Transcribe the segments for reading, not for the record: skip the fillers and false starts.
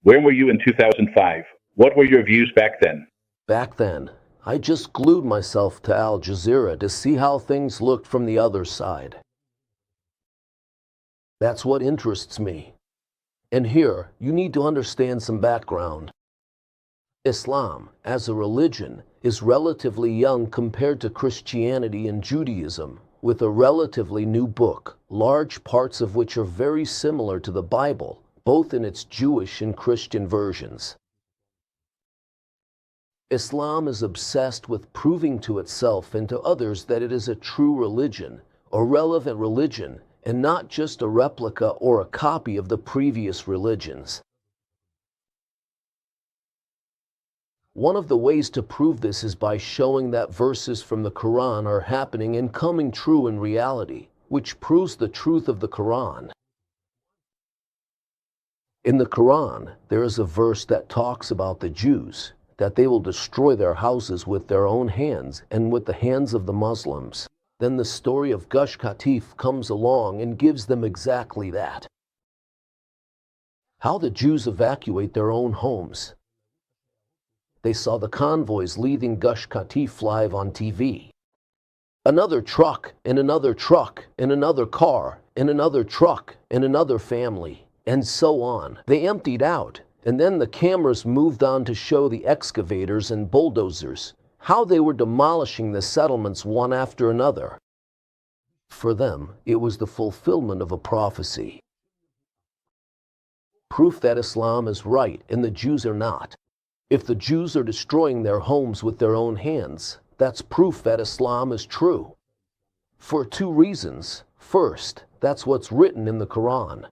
Where were you in 2005? What were your views back then? Back then, I just glued myself to Al Jazeera to see how things looked from the other side. That's what interests me. And here, you need to understand some background. Islam, as a religion, is relatively young compared to Christianity and Judaism, with a relatively new book, large parts of which are very similar to the Bible, both in its Jewish and Christian versions. Islam is obsessed with proving to itself and to others that it is a true religion, a relevant religion, and not just a replica or a copy of the previous religions. One of the ways to prove this is by showing that verses from the Quran are happening and coming true in reality, which proves the truth of the Quran. In the Quran, there is a verse that talks about the Jews, that they will destroy their houses with their own hands and with the hands of the Muslims. Then the story of Gush Katif comes along and gives them exactly that. How the Jews evacuate their own homes. They saw the convoys leaving Gush Katif live on TV. Another truck, and another truck, and another car, and another truck, and another family, and so on. They emptied out, and then the cameras moved on to show the excavators and bulldozers, how they were demolishing the settlements one after another. For them, it was the fulfillment of a prophecy. Proof that Islam is right and the Jews are not. If the Jews are destroying their homes with their own hands, that's proof that Islam is true. For two reasons. First, that's what's written in the Quran.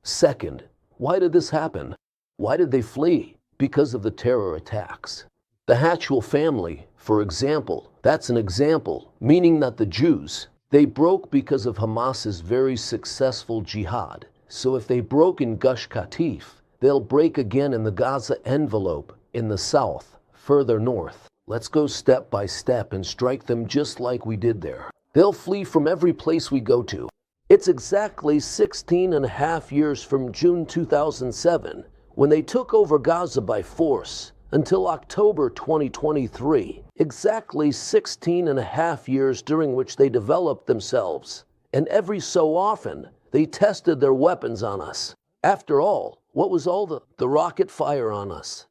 Second, why did this happen? Why did they flee? Because of the terror attacks. The Hatchell family, for example, that's an example, meaning that the Jews, they broke because of Hamas's very successful jihad. So if they broke in Gush Katif, they'll break again in the Gaza envelope, in the south, further north. Let's go step by step and strike them just like we did there. They'll flee from every place we go to. It's exactly 16 and a half years from June 2007, when they took over Gaza by force, until October 2023. Exactly 16 and a half years during which they developed themselves. And every so often, they tested their weapons on us. After all, what was all the rocket fire on us?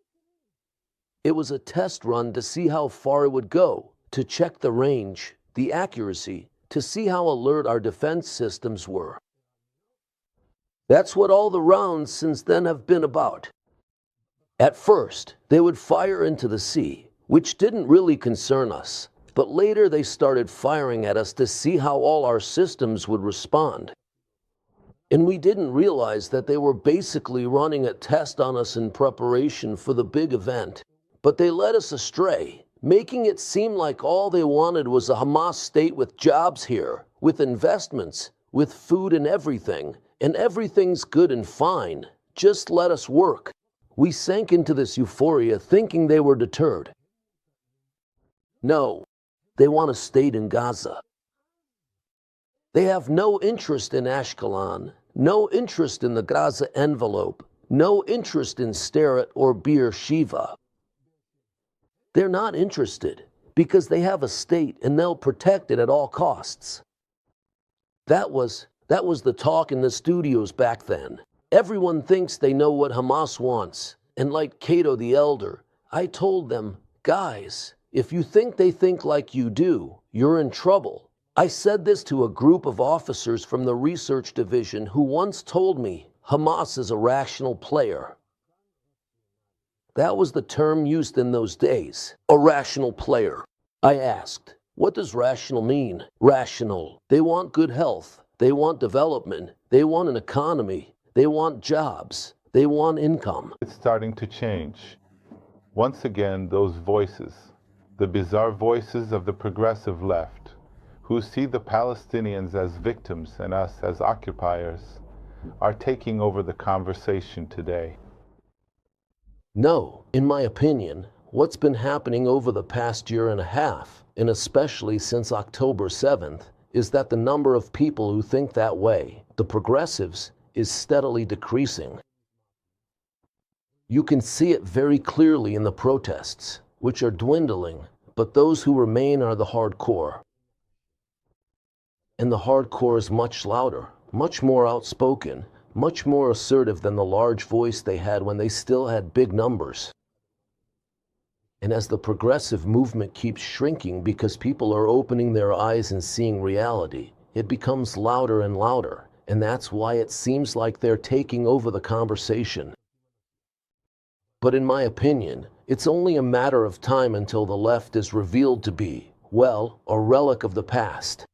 It was a test run to see how far it would go, to check the range, the accuracy, to see how alert our defense systems were. That's what all the rounds since then have been about. At first, they would fire into the sea, which didn't really concern us, but later they started firing at us to see how all our systems would respond. And we didn't realize that they were basically running a test on us in preparation for the big event. But they led us astray, making it seem like all they wanted was a Hamas state with jobs here, with investments, with food and everything's good and fine. Just let us work. We sank into this euphoria thinking they were deterred. No, they want a state in Gaza. They have no interest in Ashkelon, no interest in the Gaza envelope, no interest in Sderot or Beersheba. They're not interested because they have a state and they'll protect it at all costs. That was the talk in the studios back then. Everyone thinks they know what Hamas wants. And like Cato the Elder, I told them, guys, if you think they think like you do, you're in trouble. I said this to a group of officers from the research division who once told me Hamas is a rational player. That was the term used in those days, a rational player. I asked, what does rational mean? Rational. They want good health. They want development. They want an economy. They want jobs. They want income. It's starting to change. Once again, those voices, the bizarre voices of the progressive left, who see the Palestinians as victims and us as occupiers, are taking over the conversation today. No, in my opinion, what's been happening over the past year and a half, and especially since October 7th, is that the number of people who think that way, the progressives, is steadily decreasing. You can see it very clearly in the protests, which are dwindling, but those who remain are the hardcore. And the hardcore is much louder, much more outspoken, much more assertive than the large voice they had when they still had big numbers. And as the progressive movement keeps shrinking because people are opening their eyes and seeing reality, it becomes louder and louder, and that's why it seems like they're taking over the conversation. But in my opinion, it's only a matter of time until the left is revealed to be, well, a relic of the past.